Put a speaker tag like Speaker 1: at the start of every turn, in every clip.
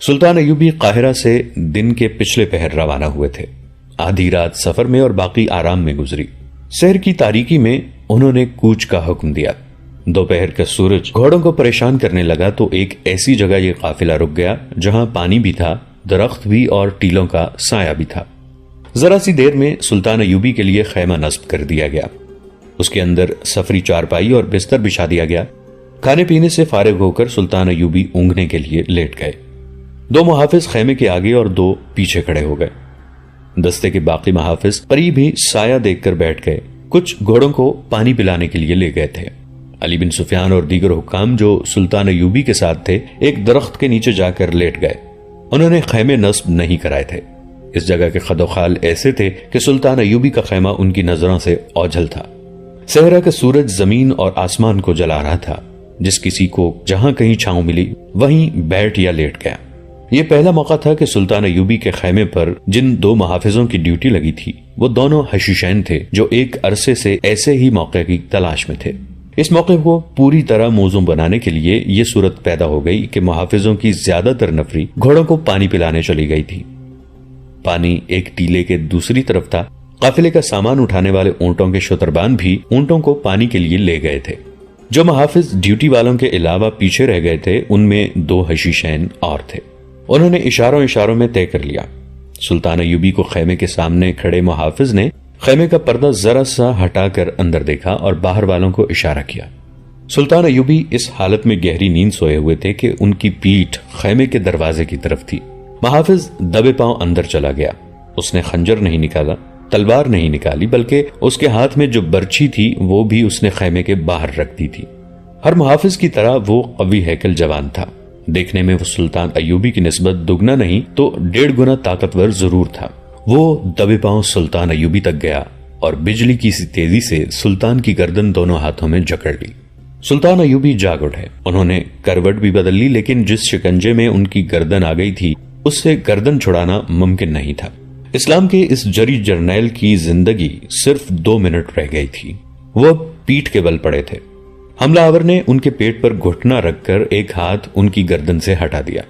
Speaker 1: سلطان ایوبی قاہرہ سے دن کے پچھلے پہر روانہ ہوئے تھے۔ آدھی رات سفر میں اور باقی آرام میں گزری۔ سحر کی تاریکی میں انہوں نے کوچ کا حکم دیا۔ دوپہر کا سورج گھوڑوں کو پریشان کرنے لگا تو ایک ایسی جگہ یہ قافلہ رک گیا جہاں پانی بھی تھا، درخت بھی اور ٹیلوں کا سایہ بھی تھا۔ ذرا سی دیر میں سلطان ایوبی کے لیے خیمہ نصب کر دیا گیا۔ اس کے اندر سفری چارپائی اور بستر بچھا دیا گیا۔ کھانے پینے سے فارغ ہو کر سلطان ایوبی اونگنے کے لیے لیٹ گئے۔ 2 محافظ خیمے کے آگے اور 2 پیچھے کھڑے ہو گئے۔ دستے کے باقی محافظ قریب ہی سایہ دیکھ کر بیٹھ گئے۔ کچھ گھوڑوں کو پانی پلانے کے لیے لے گئے تھے۔ علی بن سفیان اور دیگر حکام جو سلطان ایوبی کے ساتھ تھے ایک درخت کے نیچے جا کر لیٹ گئے۔ انہوں نے خیمے نصب نہیں کرائے تھے۔ اس جگہ کے خد و خال ایسے تھے کہ سلطان ایوبی کا خیمہ ان کی نظروں سے اوجھل تھا۔ صحرا کا سورج زمین اور آسمان کو جلا رہا تھا۔ جس کسی کو جہاں کہیں چھاؤں ملی وہیں بیٹھ یا لیٹ گیا۔ یہ پہلا موقع تھا کہ سلطان ایوبی کے خیمے پر جن 2 محافظوں کی ڈیوٹی لگی تھی وہ دونوں حشیشین تھے جو ایک عرصے سے ایسے ہی موقع کی تلاش میں تھے۔ اس موقع کو پوری طرح موزوں بنانے کے لیے یہ صورت پیدا ہو گئی کہ محافظوں کی زیادہ تر نفری گھوڑوں کو پانی پلانے چلی گئی تھی۔ پانی ایک ٹیلے کے دوسری طرف تھا۔ قافلے کا سامان اٹھانے والے اونٹوں کے شتربان بھی اونٹوں کو پانی کے لیے لے گئے تھے۔ جو محافظ ڈیوٹی والوں کے علاوہ پیچھے رہ گئے تھے ان میں 2 حشیشین اور تھے۔ انہوں نے اشاروں میں طے کر لیا۔ سلطان ایوبی کو خیمے کے سامنے کھڑے محافظ نے خیمے کا پردہ ذرا سا ہٹا کر اندر دیکھا اور باہر والوں کو اشارہ کیا۔ سلطان ایوبی اس حالت میں گہری نیند سوئے ہوئے تھے کہ ان کی پیٹھ خیمے کے دروازے کی طرف تھی۔ محافظ دبے پاؤں اندر چلا گیا۔ اس نے خنجر نہیں نکالا، تلوار نہیں نکالی، بلکہ اس کے ہاتھ میں جو برچھی تھی وہ بھی اس نے خیمے کے باہر رکھ دی تھی۔ ہر محافظ کی طرح وہ قوی ہیکل جوان تھا۔ دیکھنے میں وہ سلطان ایوبی کی نسبت دگنا نہیں تو 1.5 گنا طاقتور ضرور تھا۔ وہ دبے پاؤں سلطان ایوبی تک گیا اور بجلی کی سی تیزی سے سلطان کی گردن دونوں ہاتھوں میں جکڑ لی۔ سلطان ایوبی جاگ اٹھے۔ انہوں نے کروٹ بھی بدل لی، لیکن جس شکنجے میں ان کی گردن آ گئی تھی اس سے گردن چھڑانا ممکن نہیں تھا۔ اسلام کے اس جری جرنیل کی زندگی صرف 2 منٹ رہ گئی تھی۔ وہ اب پیٹھ کے بل پڑے تھے۔ حملہ آور نے ان کے پیٹ پر گھٹنا رکھ کر ایک ہاتھ ان کی گردن سے ہٹا دیا،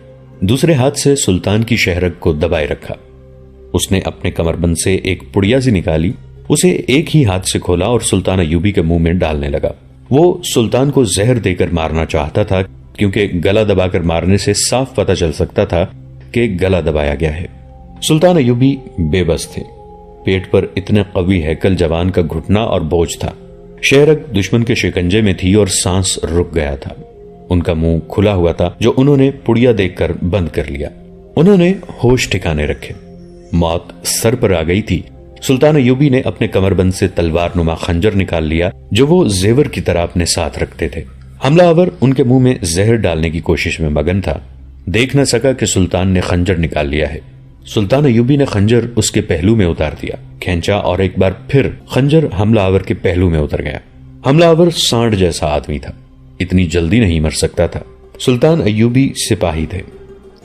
Speaker 1: دوسرے ہاتھ سے سلطان کی شہرگ کو دبائے رکھا۔ اس نے اپنے کمربند سے ایک پڑیا سی نکالی، اسے ایک ہی ہاتھ سے کھولا اور سلطان ایوبی کے منہ میں ڈالنے لگا۔ وہ سلطان کو زہر دے کر مارنا چاہتا تھا کیونکہ گلا دبا کر مارنے سے صاف پتہ چل سکتا تھا کہ گلا دبایا گیا ہے۔ سلطان ایوبی بے بس تھے۔ پیٹ پر اتنے قوی ہیکل جوان کا گھٹنا اور بوجھ تھا۔ شہرگ دشمن کے شکنجے میں تھی اور سانس رک گیا تھا۔ ان کا منہ کھلا ہوا تھا جو انہوں نے پڑیا دیکھ کر بند کر لیا۔ انہوں نے ہوش ٹھکانے رکھے۔ موت سر پر آ گئی تھی۔ سلطان ایوبی نے اپنے کمربند سے تلوار نما خنجر نکال لیا جو وہ زیور کی طرح اپنے ساتھ رکھتے تھے۔ حملہ آور ان کے منہ میں زہر ڈالنے کی کوشش میں مگن تھا۔ دیکھ نہ سکا کہ سلطان نے خنجر نکال لیا ہے۔ سلطان ایوبی نے خنجر اس کے پہلو میں اتار دیا، کھینچا اور ایک بار پھر خنجر حملہ آور کے پہلو میں اتر گیا۔ حملہ آور سانڈ جیسا آدمی تھا، اتنی جلدی نہیں مر سکتا تھا۔ سلطان ایوبی سپاہی تھے،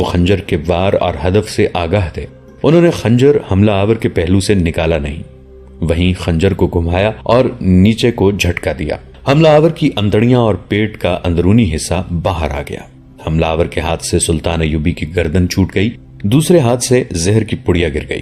Speaker 1: وہ خنجر کے وار اور ہدف سے آگاہ تھے۔ انہوں نے خنجر حملہ آور کے پہلو سے نکالا نہیں، وہیں خنجر کو گھمایا اور نیچے کو جھٹکا دیا۔ حملہ آور کی اندڑیاں اور پیٹ کا اندرونی حصہ باہر آ گیا۔ حملہ آور کے ہاتھ سے سلطان ایوبی کی گردن چھوٹ گئی، دوسرے ہاتھ سے زہر کی پڑیا گر گئی۔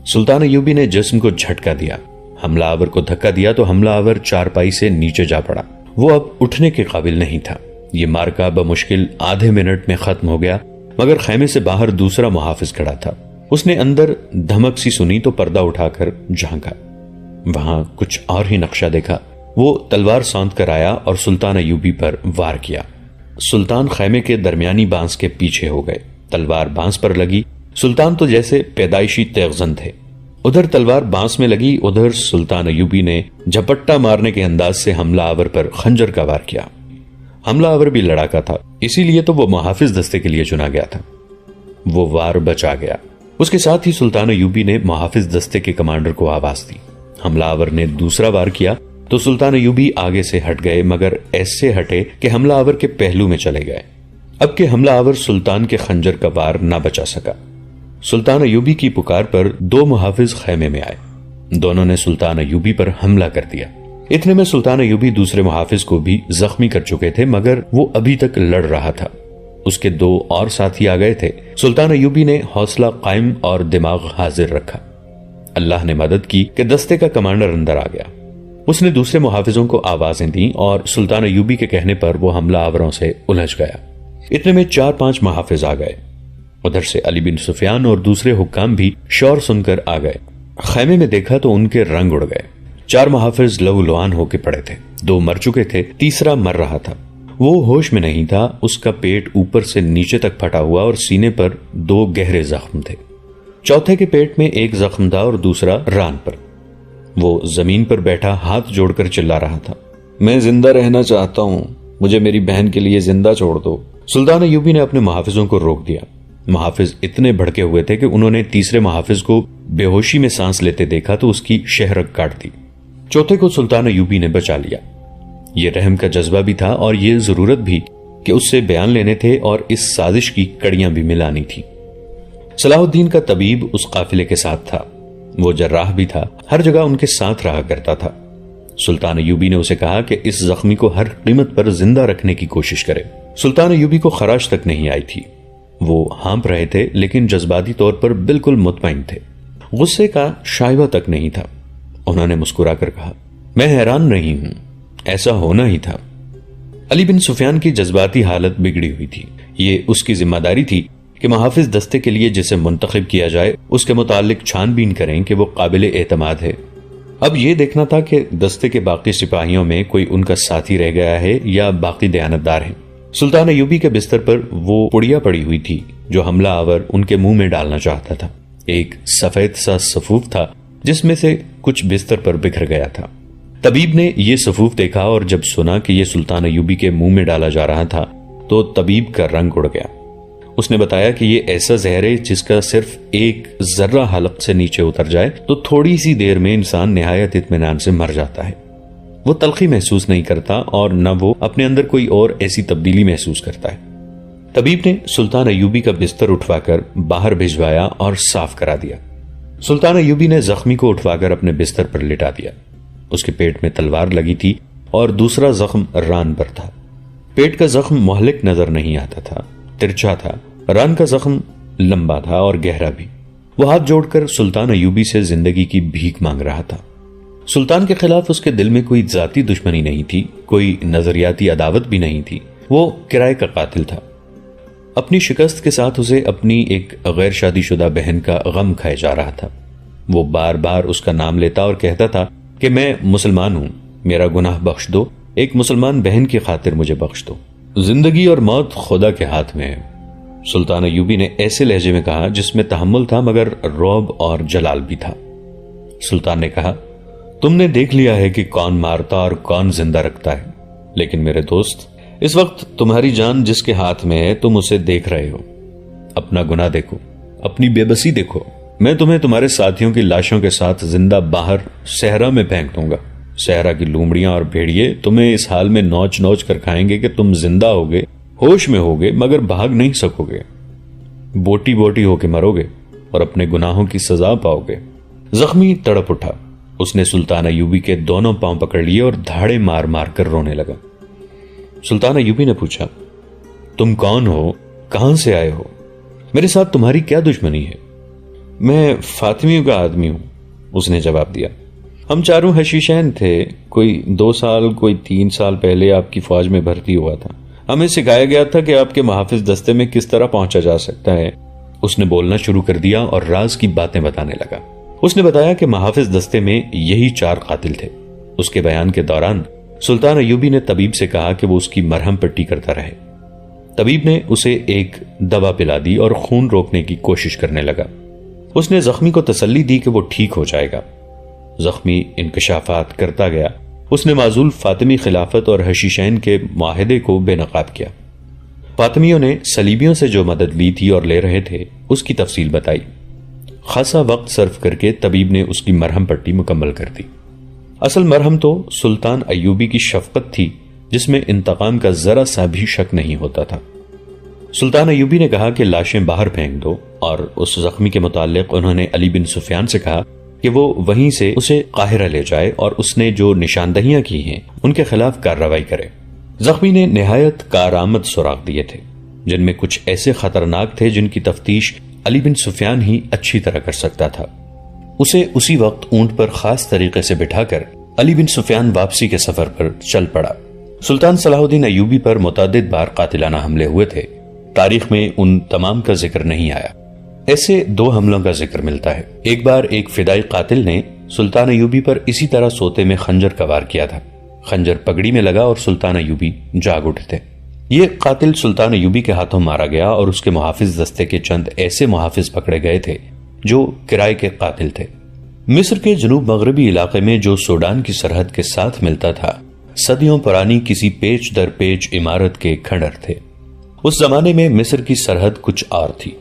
Speaker 1: سلطان ایوبی نے جسم کو جھٹکا دیا، حملہ آور کو دھکا دیا تو حملہ آور چارپائی سے نیچے جا پڑا۔ وہ اب اٹھنے کے قابل نہیں تھا۔ یہ مارکا بمشکل آدھے منٹ میں ختم ہو گیا، مگر خیمے سے باہر دوسرا محافظ کھڑا تھا۔ اس نے اندر دھمک سی سنی تو پردہ اٹھا کر جھانکا، وہاں کچھ اور ہی نقشہ دیکھا۔ وہ تلوار سونت کر آیا اور سلطان ایوبی پر وار کیا۔ سلطان خیمے کے درمیانی بانس کے پیچھے ہو گئے، تلوار بانس پر لگی۔ سلطان تو جیسے پیدائشی تیغزن تھے، ادھر تلوار بانس میں لگی، ادھر سلطان ایوبی نے جھپٹا مارنے کے انداز سے حملہ آور پر خنجر کا وار کیا۔ حملہ آور بھی لڑاکا تھا، اسی لیے تو وہ محافظ دستے کے لیے چنا گیا تھا۔ وہ وار بچا گیا۔ اس کے ساتھ ہی سلطان ایوبی نے محافظ دستے کے کمانڈر کو آواز دی۔ حملہ آور نے دوسرا وار کیا تو سلطان ایوبی آگے سے ہٹ گئے، مگر ایسے ہٹے کہ حملہ آور کے پہلو میں چلے گئے۔ اب کہ حملہ آور سلطان کے خنجر کا وار نہ بچا سکا۔ سلطان ایوبی کی پکار پر 2 محافظ خیمے میں آئے، دونوں نے سلطان ایوبی پر حملہ کر دیا۔ اتنے میں سلطان ایوبی دوسرے محافظ کو بھی زخمی کر چکے تھے، مگر وہ ابھی تک لڑ رہا تھا۔ اس کے 2 اور ساتھی آ گئے تھے۔ سلطان ایوبی نے حوصلہ قائم اور دماغ حاضر رکھا۔ اللہ نے مدد کی کہ دستے کا کمانڈر اندر آ گیا۔ اس نے دوسرے محافظوں کو آوازیں دیں اور سلطان ایوبی کے کہنے پر وہ حملہ آوروں سے الجھ گیا۔ اتنے میں 4-5 محافظ آ گئے۔ ادھر سے علی بن سفیان اور دوسرے حکام بھی شور سن کر آ گئے۔ خیمے میں دیکھا تو ان کے رنگ اڑ گئے۔ 4 محافظ لہو لوہان ہو کے پڑے تھے، 2 مر چکے تھے، تیسرا مر رہا تھا۔ وہ ہوش میں نہیں تھا، اس کا پیٹ اوپر سے نیچے تک پھٹا ہوا اور سینے پر 2 گہرے زخم تھے۔ چوتھے کے پیٹ میں 1 زخم تھا اور دوسرا ران پر۔ وہ زمین پر بیٹھا ہاتھ جوڑ کر چلا رہا تھا، میں زندہ رہنا چاہتا ہوں، مجھے میری بہن کے لیے زندہ چھوڑ دو۔ سلطان ایوبی نے اپنے محافظوں کو روک دیا۔ محافظ اتنے بھڑکے ہوئے تھے کہ انہوں نے تیسرے محافظ کو بے ہوشی میں سانس لیتے دیکھا تو اس کی شہرگ کاٹ دی۔ چوتھے کو سلطان ایوبی نے بچا لیا۔ یہ رحم کا جذبہ بھی تھا اور یہ ضرورت بھی کہ اس سے بیان لینے تھے اور اس سازش کی کڑیاں بھی ملانی تھی۔ صلاح الدین کا طبیب اس قافلے کے ساتھ تھا، وہ جراح بھی تھا، ہر جگہ ان کے ساتھ رہا کرتا تھا۔ سلطان ایوبی نے اسے کہا کہ اس زخمی کو ہر قیمت پر زندہ رکھنے کی کوشش کرے۔ سلطان ایوبی کو خراش تک نہیں آئی تھی، وہ ہانپ رہے تھے لیکن جذباتی طور پر بالکل مطمئن تھے، غصے کا شائبہ تک نہیں تھا۔ انہوں نے مسکرا کر کہا، میں حیران نہیں ہوں، ایسا ہونا ہی تھا۔ علی بن سفیان کی جذباتی حالت بگڑی ہوئی تھی۔ یہ اس کی ذمہ داری تھی کہ محافظ دستے کے لیے جسے منتخب کیا جائے اس کے متعلق چھان بین کریں کہ وہ قابل اعتماد ہے۔ اب یہ دیکھنا تھا کہ دستے کے باقی سپاہیوں میں کوئی ان کا ساتھی رہ گیا ہے یا باقی دیانتدار ہیں۔ سلطان ایوبی کے بستر پر وہ پڑیا پڑی ہوئی تھی جو حملہ آور ان کے منہ میں ڈالنا چاہتا تھا۔ ایک سفید سا صفوف تھا جس میں سے کچھ بستر پر بکھر گیا تھا۔ طبیب نے یہ صفوف دیکھا اور جب سنا کہ یہ سلطان ایوبی کے منہ میں ڈالا جا رہا تھا تو طبیب کا رنگ اڑ گیا۔ اس نے بتایا کہ یہ ایسا زہر ہے جس کا صرف 1 ذرہ حلق سے نیچے اتر جائے تو تھوڑی سی دیر میں انسان نہایت اطمینان سے مر جاتا ہے۔ وہ تلخی محسوس نہیں کرتا اور نہ وہ اپنے اندر کوئی اور ایسی تبدیلی محسوس کرتا ہے۔ طبیب نے سلطان ایوبی کا بستر اٹھوا کر باہر بھجوایا اور صاف کرا دیا۔ سلطان ایوبی نے زخمی کو اٹھوا کر اپنے بستر پر لٹا دیا۔ اس کے پیٹ میں تلوار لگی تھی اور دوسرا زخم ران پر تھا۔ پیٹ کا زخم مہلک نظر نہیں آتا تھا، ترچھا تھا۔ ران کا زخم لمبا تھا اور گہرا بھی۔ وہ ہاتھ جوڑ کر سلطان ایوبی سے زندگی کی بھیک مانگ رہا تھا۔ سلطان کے خلاف اس کے دل میں کوئی ذاتی دشمنی نہیں تھی، کوئی نظریاتی عداوت بھی نہیں تھی۔ وہ کرائے کا قاتل تھا۔ اپنی شکست کے ساتھ اسے اپنی ایک غیر شادی شدہ بہن کا غم کھائے جا رہا تھا۔ وہ بار بار اس کا نام لیتا اور کہتا تھا کہ میں مسلمان ہوں، میرا گناہ بخش دو، ایک مسلمان بہن کی خاطر مجھے بخش دو۔ زندگی اور موت خدا کے ہاتھ میں ہے، سلطان ایوبی نے ایسے لہجے میں کہا جس میں تحمل تھا مگر رعب اور جلال بھی تھا۔ سلطان نے کہا، تم نے دیکھ لیا ہے کہ کون مارتا اور کون زندہ رکھتا ہے، لیکن میرے دوست، اس وقت تمہاری جان جس کے ہاتھ میں ہے تم اسے دیکھ رہے ہو۔ اپنا گناہ دیکھو، اپنی بے بسی دیکھو۔ میں تمہیں تمہارے ساتھیوں کی لاشوں کے ساتھ زندہ باہر صحرا میں پھینک دوں گا۔ صحرا کی لومڑیاں اور بھیڑیے تمہیں اس حال میں نوچ نوچ کر کھائیں گے کہ تم زندہ ہوگے، ہوش میں ہوگے مگر بھاگ نہیں سکو گے، بوٹی بوٹی ہو کے مرو گے اور اپنے گناہوں کی سزا پاؤ گے۔ زخمی تڑپ اٹھا، اس نے سلطان ایوبی کے دونوں پاؤں پکڑ لیے اور دھاڑے مار مار کر رونے لگا۔ سلطان ایوبی نے پوچھا، تم کون ہو، کہاں سے آئے ہو، میرے ساتھ تمہاری کیا دشمنی ہے؟ میں فاطمیوں کا آدمی ہوں، اس نے جواب دیا۔ ہم چاروں حشیشین تھے، کوئی 2 سال کوئی 3 سال پہلے آپ کی فوج میں بھرتی ہوا تھا۔ ہمیں سکھایا گیا تھا کہ آپ کے محافظ دستے میں کس طرح پہنچا جا سکتا ہے۔ اس نے بولنا شروع کر دیا اور راز کی باتیں بتانے لگا۔ اس نے بتایا کہ محافظ دستے میں یہی 4 قاتل تھے۔ اس کے بیان کے دوران سلطان ایوبی نے طبیب سے کہا کہ وہ اس کی مرہم پٹی کرتا رہے۔ طبیب نے اسے ایک دوا پلا دی اور خون روکنے کی کوشش کرنے لگا۔ اس نے زخمی کو تسلی دی کہ وہ ٹھیک ہو جائے گا۔ زخمی انکشافات کرتا گیا۔ اس نے معزول فاطمی خلافت اور حشیشین کے معاہدے کو بے نقاب کیا۔ فاطمیوں نے صلیبیوں سے جو مدد لی تھی اور لے رہے تھے اس کی تفصیل بتائی۔ خاصا وقت صرف کر کے طبیب نے اس کی مرہم پٹی مکمل کر دی۔ اصل مرہم تو سلطان ایوبی کی شفقت تھی جس میں انتقام کا ذرا سا بھی شک نہیں ہوتا تھا۔ سلطان ایوبی نے کہا کہ لاشیں باہر پھینک دو، اور اس زخمی کے متعلق انہوں نے علی بن سفیان سے کہا کہ وہ وہیں سے اسے قاہرہ لے جائے اور اس نے جو نشاندہیاں کی ہیں ان کے خلاف کارروائی کرے۔ زخمی نے نہایت کارآمد سراغ دیے تھے۔ جن میں کچھ ایسے خطرناک تھے جن کی تفتیش علی بن سفیان ہی اچھی طرح کر سکتا تھا۔ اسے اسی وقت اونٹ پر خاص طریقے سے بٹھا کر علی بن سفیان واپسی کے سفر پر چل پڑا۔ سلطان صلاح الدین ایوبی پر متعدد بار قاتلانہ حملے ہوئے تھے، تاریخ میں ان تمام کا ذکر نہیں آیا۔ ایسے 2 حملوں کا ذکر ملتا ہے۔ ایک بار ایک فدائی قاتل نے سلطان ایوبی پر اسی طرح سوتے میں خنجر کا وار کیا تھا۔ خنجر پگڑی میں لگا اور سلطان ایوبی جاگ اٹھے تھے۔ یہ قاتل سلطان ایوبی کے ہاتھوں مارا گیا اور اس کے محافظ دستے کے چند ایسے محافظ پکڑے گئے تھے جو کرائے کے قاتل تھے۔ مصر کے جنوب مغربی علاقے میں جو سوڈان کی سرحد کے ساتھ ملتا تھا، صدیوں پرانی کسی پیچ در پیچ عمارت کے کھنڈر تھے۔ اس زمانے میں مصر کی سرحد کچھ اور تھی۔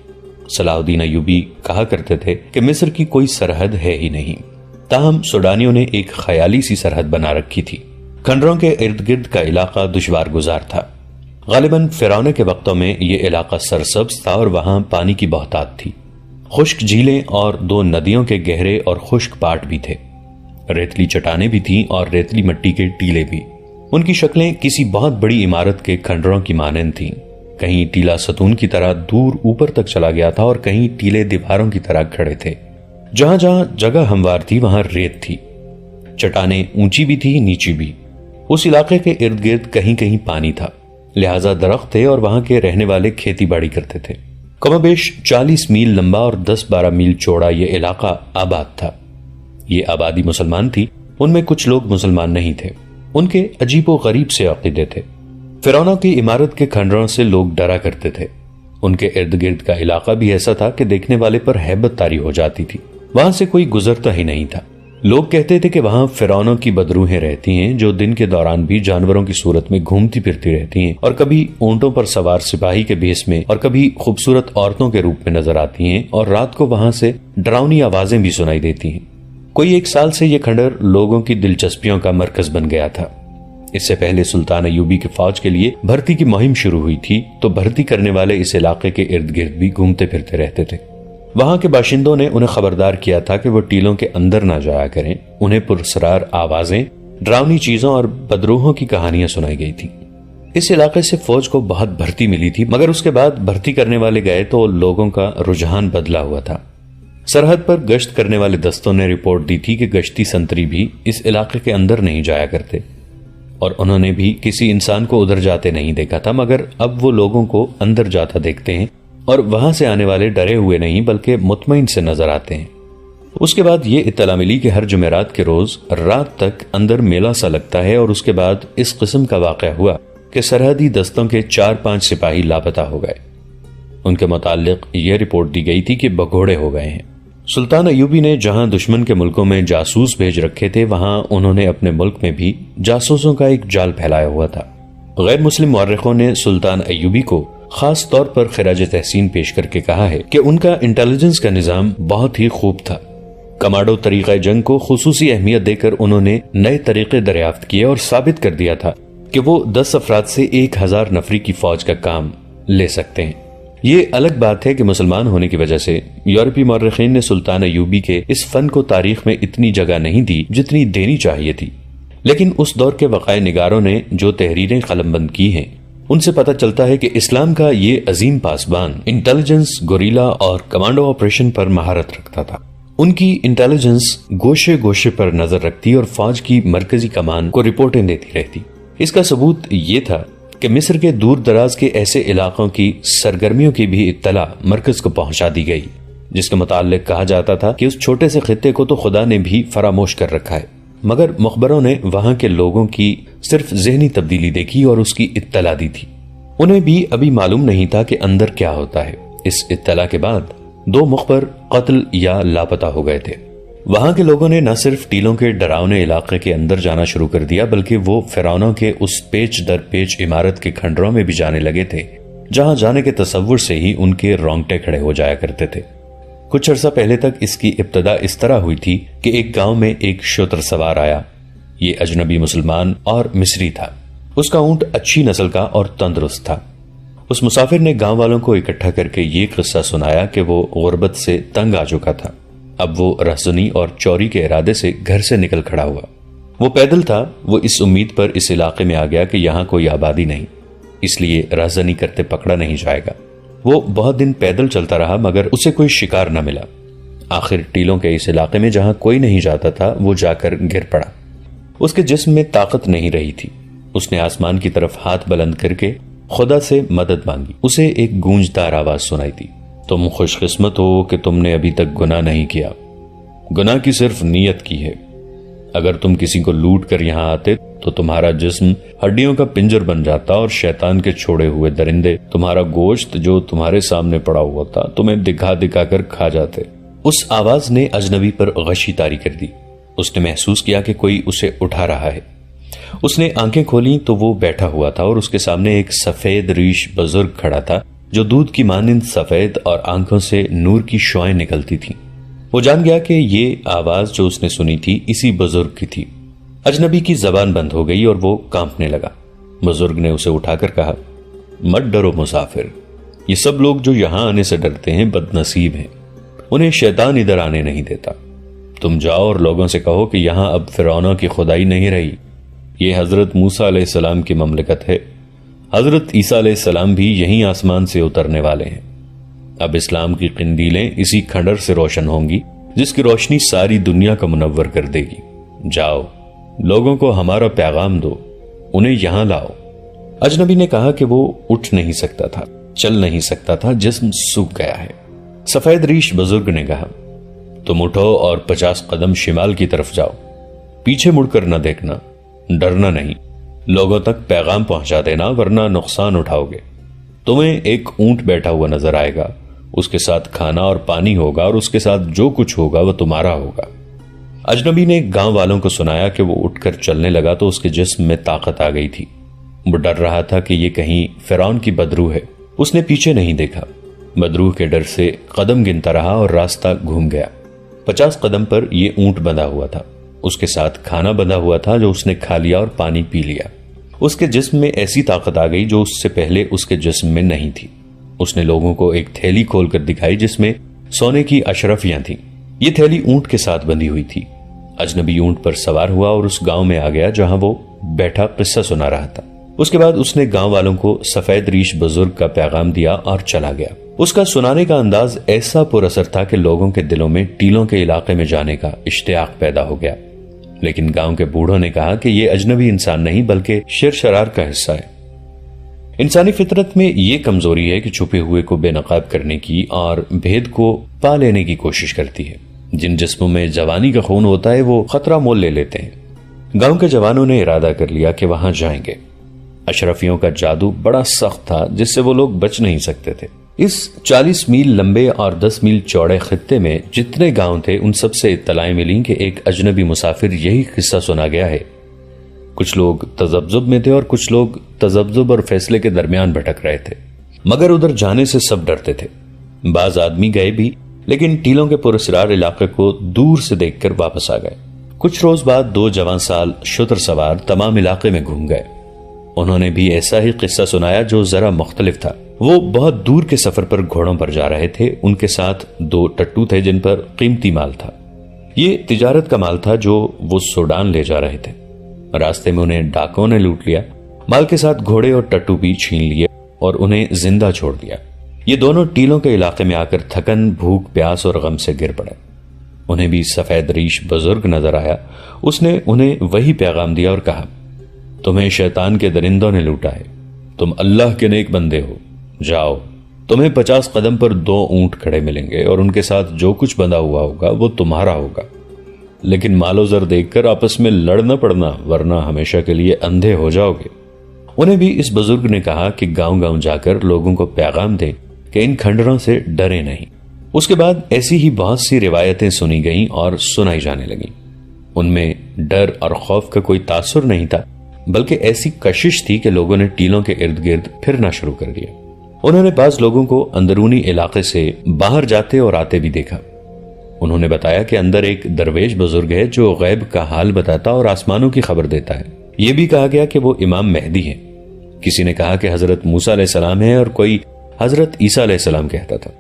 Speaker 1: صلاح الدین ایوبی کہا کرتے تھے کہ مصر کی کوئی سرحد ہے ہی نہیں، تاہم سوڈانیوں نے ایک خیالی سی سرحد بنا رکھی تھی۔ کھنڈروں کے ارد گرد کا علاقہ دشوار گزار تھا۔ غالباً فرعون کے وقتوں میں یہ علاقہ سرسبز تھا اور وہاں پانی کی بہتات تھی۔ خشک جھیلیں اور 2 ندیوں کے گہرے اور خشک پاٹ بھی تھے۔ ریتلی چٹانیں بھی تھیں اور ریتلی مٹی کے ٹیلے بھی۔ ان کی شکلیں کسی بہت بڑی عمارت کے کھنڈروں کی مانند تھیں۔ کہیں ٹیلا ستون کی طرح دور اوپر تک چلا گیا تھا اور کہیں ٹیلے دیواروں کی طرح کھڑے تھے۔ جہاں جہاں جگہ ہموار تھی وہاں ریت تھی۔ چٹانیں اونچی بھی تھی، نیچی بھی۔ اس علاقے کے ارد گرد کہیں کہیں پانی تھا، لہٰذا درخت تھے اور وہاں کے رہنے والے کھیتی باڑی کرتے تھے۔ کم و بیش 40 میل لمبا اور 10-12 میل چوڑا یہ علاقہ آباد تھا۔ یہ آبادی مسلمان تھی، ان میں کچھ لوگ مسلمان نہیں تھے۔ ان کے عجیب و غریب سے عقیدے تھے۔ فرعونوں کی عمارت کے کھنڈروں سے لوگ ڈرا کرتے تھے۔ ان کے ارد گرد کا علاقہ بھی ایسا تھا کہ دیکھنے والے پر ہیبت طاری ہو جاتی تھی۔ وہاں سے کوئی گزرتا ہی نہیں تھا۔ لوگ کہتے تھے کہ وہاں فرعونوں کی بدروحیں رہتی ہیں جو دن کے دوران بھی جانوروں کی صورت میں گھومتی پھرتی رہتی ہیں، اور کبھی اونٹوں پر سوار سپاہی کے بھیس میں اور کبھی خوبصورت عورتوں کے روپ میں نظر آتی ہیں، اور رات کو وہاں سے ڈراؤنی آوازیں بھی سنائی دیتی ہیں۔ کوئی 1 سال سے یہ کھنڈر لوگوں کی دلچسپیوں کا مرکز بن گیا تھا۔ اس سے پہلے سلطان ایوبی کی فوج کے لیے بھرتی کی مہم شروع ہوئی تھی تو بھرتی کرنے والے اس علاقے کے ارد گرد بھی گھومتے پھرتے رہتے تھے۔ وہاں کے باشندوں نے انہیں خبردار کیا تھا کہ وہ ٹیلوں کے اندر نہ جایا کریں۔ انہیں پرسرار آوازیں، ڈراؤنی چیزوں اور بدروحوں کی کہانیاں سنائی گئی تھی۔ اس علاقے سے فوج کو بہت بھرتی ملی تھی، مگر اس کے بعد بھرتی کرنے والے گئے تو لوگوں کا رجحان بدلا ہوا تھا۔ سرحد پر گشت کرنے والے دستوں نے رپورٹ دی تھی کہ گشتی سنتری بھی اس علاقے کے اندر نہیں جایا کرتے، اور انہوں نے بھی کسی انسان کو ادھر جاتے نہیں دیکھا تھا، مگر اب وہ لوگوں کو اندر جاتا دیکھتے ہیں اور وہاں سے آنے والے ڈرے ہوئے نہیں بلکہ مطمئن سے نظر آتے ہیں۔ اس کے بعد یہ اطلاع ملی کہ ہر جمعرات کے روز رات تک اندر میلہ سا لگتا ہے، اور اس کے بعد اس قسم کا واقعہ ہوا کہ سرحدی دستوں کے 4-5 سپاہی لاپتہ ہو گئے۔ ان کے متعلق یہ رپورٹ دی گئی تھی کہ بگھوڑے ہو گئے ہیں۔ سلطان ایوبی نے جہاں دشمن کے ملکوں میں جاسوس بھیج رکھے تھے، وہاں انہوں نے اپنے ملک میں بھی جاسوسوں کا ایک جال پھیلایا ہوا تھا۔ غیر مسلم مورخوں نے سلطان ایوبی کو خاص طور پر خراج تحسین پیش کر کے کہا ہے کہ ان کا انٹیلیجنس کا نظام بہت ہی خوب تھا۔ کمانڈو طریقہ جنگ کو خصوصی اہمیت دے کر انہوں نے نئے طریقے دریافت کیے اور ثابت کر دیا تھا کہ وہ 10 افراد سے 1000 نفری کی فوج کا کام لے سکتے ہیں۔ یہ الگ بات ہے کہ مسلمان ہونے کی وجہ سے یورپی مورخین نے سلطان ایوبی کے اس فن کو تاریخ میں اتنی جگہ نہیں دی جتنی دینی چاہیے تھی، لیکن اس دور کے وقائع نگاروں نے جو تحریریں قلم بند کی ہیں ان سے پتہ چلتا ہے کہ اسلام کا یہ عظیم پاسبان انٹیلیجنس، گوریلا اور کمانڈو آپریشن پر مہارت رکھتا تھا۔ ان کی انٹیلیجنس گوشے گوشے پر نظر رکھتی اور فوج کی مرکزی کمان کو رپورٹیں دیتی رہتی۔ اس کا ثبوت یہ تھا کہ مصر کے دور دراز کے ایسے علاقوں کی سرگرمیوں کی بھی اطلاع مرکز کو پہنچا دی گئی، جس کے متعلق کہا جاتا تھا کہ اس چھوٹے سے خطے کو تو خدا نے بھی فراموش کر رکھا ہے، مگر مخبروں نے وہاں کے لوگوں کی صرف ذہنی تبدیلی دیکھی اور اس کی اطلاع دی تھی۔ انہیں بھی ابھی معلوم نہیں تھا کہ اندر کیا ہوتا ہے۔ اس اطلاع کے بعد 2 مخبر قتل یا لاپتہ ہو گئے تھے۔ وہاں کے لوگوں نے نہ صرف ٹیلوں کے ڈراؤنے علاقے کے اندر جانا شروع کر دیا بلکہ وہ فرعونوں کے اس پیچ در پیچ عمارت کے کھنڈروں میں بھی جانے لگے تھے جہاں جانے کے تصور سے ہی ان کے رونگٹے کھڑے ہو جایا کرتے تھے۔ کچھ عرصہ پہلے تک اس کی ابتدا اس طرح ہوئی تھی کہ ایک گاؤں میں ایک شتر سوار آیا۔ یہ اجنبی مسلمان اور مصری تھا۔ اس کا اونٹ اچھی نسل کا اور تندرست تھا۔ اس مسافر نے گاؤں والوں کو اکٹھا کر کے یہ قصہ سنایا کہ وہ غربت سے تنگ آ چکا تھا۔ اب وہ رہزنی اور چوری کے ارادے سے گھر سے نکل کھڑا ہوا۔ وہ پیدل تھا۔ وہ اس امید پر اس علاقے میں آ گیا کہ یہاں کوئی آبادی نہیں، اس لیے رہزنی کرتے پکڑا نہیں جائے گا۔ وہ بہت دن پیدل چلتا رہا مگر اسے کوئی شکار نہ ملا۔ آخر ٹیلوں کے اس علاقے میں جہاں کوئی نہیں جاتا تھا وہ جا کر گر پڑا۔ اس کے جسم میں طاقت نہیں رہی تھی۔ اس نے آسمان کی طرف ہاتھ بلند کر کے خدا سے مدد مانگی۔ اسے ایک گونجدار آواز سنائی دی، تم خوش قسمت ہو کہ تم نے ابھی تک گناہ نہیں کیا، گناہ کی صرف نیت کی ہے۔ اگر تم کسی کو لوٹ کر یہاں آتے تو تمہارا جسم ہڈیوں کا پنجر بن جاتا اور شیطان کے چھوڑے ہوئے درندے تمہارا گوشت جو تمہارے سامنے پڑا ہوا تھا تمہیں دکھا دکھا کر کھا جاتے۔ اس آواز نے اجنبی پر غشی طاری کر دی۔ اس نے محسوس کیا کہ کوئی اسے اٹھا رہا ہے۔ اس نے آنکھیں کھولیں تو وہ بیٹھا ہوا تھا اور اس کے سامنے ایک سفید ریش بزرگ کھڑا تھا جو دودھ کی مانند سفید اور آنکھوں سے نور کی شعائیں نکلتی تھیں۔ وہ جان گیا کہ یہ آواز جو اس نے سنی تھی اسی بزرگ کی تھی۔ اجنبی کی زبان بند ہو گئی اور وہ کانپنے لگا۔ بزرگ نے اسے اٹھا کر کہا، مت ڈرو مسافر، یہ سب لوگ جو یہاں آنے سے ڈرتے ہیں بد نصیب ہیں، انہیں شیطان ادھر آنے نہیں دیتا۔ تم جاؤ اور لوگوں سے کہو کہ یہاں اب فرعونوں کی خدائی نہیں رہی، یہ حضرت موسیٰ علیہ السلام کی مملکت ہے۔ حضرت عیسیٰ علیہ السلام بھی یہیں آسمان سے اترنے والے ہیں۔ اب اسلام کی قندیلیں اسی کھنڈر سے روشن ہوں گی جس کی روشنی ساری دنیا کا منور کر دے گی۔ جاؤ، لوگوں کو ہمارا پیغام دو، انہیں یہاں لاؤ۔ اجنبی نے کہا کہ وہ اٹھ نہیں سکتا تھا، چل نہیں سکتا تھا، جسم سوکھ گیا ہے۔ سفید ریش بزرگ نے کہا، تم اٹھو اور 50 قدم شمال کی طرف جاؤ، پیچھے مڑ کر نہ دیکھنا، ڈرنا نہیں، لوگوں تک پیغام پہنچا دینا ورنہ نقصان اٹھاؤ گے۔ تمہیں ایک اونٹ بیٹھا ہوا نظر آئے گا، اس کے ساتھ کھانا اور پانی ہوگا اور اس کے ساتھ جو کچھ ہوگا وہ تمہارا ہوگا۔ اجنبی نے گاؤں والوں کو سنایا کہ وہ اٹھ کر چلنے لگا تو اس کے جسم میں طاقت آ گئی تھی۔ وہ ڈر رہا تھا کہ یہ کہیں فرعون کی بدروح ہے۔ اس نے پیچھے نہیں دیکھا، بدروح کے ڈر سے قدم گنتا رہا اور راستہ گھوم گیا۔ 50 قدم پر یہ اونٹ بندھا ہوا تھا، اس کے ساتھ کھانا بندھا ہوا تھا جو اس نے کھا لیا اور پانی پی لیا۔ اس کے جسم میں ایسی طاقت آ گئی جو اس سے پہلے اس کے جسم میں نہیں تھی۔ اس نے لوگوں کو ایک تھیلی کھول کر دکھائی جس میں سونے کی اشرفیاں تھیں۔ یہ تھیلی اونٹ کے ساتھ بندھی ہوئی تھی۔ اجنبی اونٹ پر سوار ہوا اور اس گاؤں میں آ گیا جہاں وہ بیٹھا قصہ سنا رہا تھا۔ اس کے بعد اس نے گاؤں والوں کو سفید ریش بزرگ کا پیغام دیا اور چلا گیا۔ اس کا سنانے کا انداز ایسا پر اثر تھا کہ لوگوں کے دلوں میں ٹیلوں کے علاقے میں جانے کا اشتیاق پیدا ہو گیا۔ لیکن گاؤں کے بوڑھوں نے کہا کہ یہ اجنبی انسان نہیں بلکہ شر شرار کا حصہ ہے۔ انسانی فطرت میں یہ کمزوری ہے کہ چھپے ہوئے کو بے نقاب کرنے کی اور بھید کو پا لینے کی کوشش کرتی ہے۔ جن جسموں میں جوانی کا خون ہوتا ہے وہ خطرہ مول لے لیتے ہیں۔ گاؤں کے جوانوں نے ارادہ کر لیا کہ وہاں جائیں گے۔ اشرفیوں کا جادو بڑا سخت تھا جس سے وہ لوگ بچ نہیں سکتے تھے۔ اس 40 میل لمبے اور 10 میل چوڑے خطے میں جتنے گاؤں تھے ان سب سے اطلاعیں ملیں کہ ایک اجنبی مسافر یہی قصہ سنا گیا ہے۔ کچھ لوگ تذبذب میں تھے اور کچھ لوگ تذبذب اور فیصلے کے درمیان بھٹک رہے تھے، مگر ادھر جانے سے سب ڈرتے تھے۔ بعض آدمی گئے بھی لیکن ٹیلوں کے پراسرار علاقے کو دور سے دیکھ کر واپس آ گئے۔ کچھ روز بعد 2 جوان سال شتر سوار تمام علاقے میں گھوم گئے۔ انہوں نے بھی ایسا ہی قصہ سنایا جو ذرا مختلف تھا۔ وہ بہت دور کے سفر پر گھوڑوں پر جا رہے تھے۔ ان کے ساتھ 2 ٹٹو تھے جن پر قیمتی مال تھا۔ یہ تجارت کا مال تھا جو وہ سوڈان لے جا رہے تھے۔ راستے میں انہیں ڈاکوں نے لوٹ لیا، مال کے ساتھ گھوڑے اور ٹٹو بھی چھین لیے اور انہیں زندہ چھوڑ دیا۔ یہ دونوں ٹیلوں کے علاقے میں آ کر تھکن، بھوک، پیاس اور غم سے گر پڑے۔ انہیں بھی سفید ریش بزرگ نظر آیا۔ اس نے انہیں وہی پیغام دیا اور کہا، تمہیں شیطان کے درندوں نے لوٹا ہے، تم اللہ کے نیک بندے ہو، جاؤ، تمہیں 50 قدم پر 2 اونٹ کھڑے ملیں گے اور ان کے ساتھ جو کچھ بندھا ہوا ہوگا وہ تمہارا ہوگا، لیکن مال و زر دیکھ کر آپس میں لڑ نہ پڑنا ورنہ ہمیشہ کے لیے اندھے ہو جاؤ گے۔ انہیں بھی اس بزرگ نے کہا کہ گاؤں گاؤں جا کر لوگوں کو پیغام دیں کہ ان کھنڈروں سے ڈرے نہیں۔ اس کے بعد ایسی ہی بہت سی روایتیں سنی گئیں اور سنائی جانے لگیں۔ ان میں ڈر اور خوف کا کوئی تاثر نہیں تھا، بلکہ ایسی کشش تھی کہ لوگوں نے ٹیلوں کے ارد گرد پھرنا شروع کر دیا۔ انہوں نے بعض لوگوں کو اندرونی علاقے سے باہر جاتے اور آتے بھی دیکھا۔ انہوں نے بتایا کہ اندر ایک درویش بزرگ ہے جو غیب کا حال بتاتا اور آسمانوں کی خبر دیتا ہے۔ یہ بھی کہا گیا کہ وہ امام مہدی ہے۔ کسی نے کہا کہ حضرت موسیٰ علیہ السلام ہے اور کوئی حضرت عیسیٰ علیہ السلام کہتا تھا۔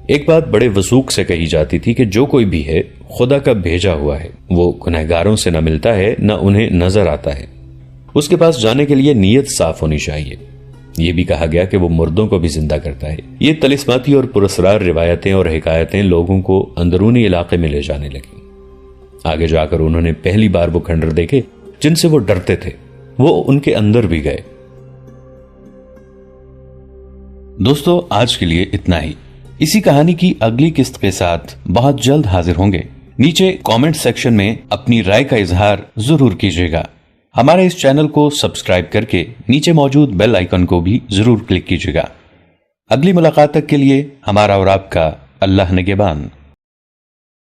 Speaker 1: ایک بات بڑے وثوق سے کہی جاتی تھی کہ جو کوئی بھی ہے خدا کا بھیجا ہوا ہے، وہ گنہگاروں سے نہ ملتا ہے نہ انہیں نظر آتا ہے۔ اس کے پاس جانے کے لیے نیت صاف ہونی چاہیے۔ یہ بھی کہا گیا کہ وہ مردوں کو بھی زندہ کرتا ہے۔ یہ طلسماتی اور پراسرار روایتیں اور حکایتیں لوگوں کو اندرونی علاقے میں لے جانے لگیں۔ آگے جا کر انہوں نے پہلی بار وہ کھنڈر دیکھے جن سے وہ ڈرتے تھے، وہ ان کے اندر بھی گئے۔ دوستو، آج کے لیے اتنا ہی۔ اسی کہانی کی اگلی قسط کے ساتھ بہت جلد حاضر ہوں گے۔ نیچے کامنٹ سیکشن میں اپنی رائے کا اظہار ضرور کیجیے گا۔ ہمارے اس چینل کو سبسکرائب کر کے نیچے موجود بیل آئیکن کو بھی ضرور کلک کیجیے گا۔ اگلی ملاقات تک کے لیے ہمارا اور آپ کا اللہ نگہبان۔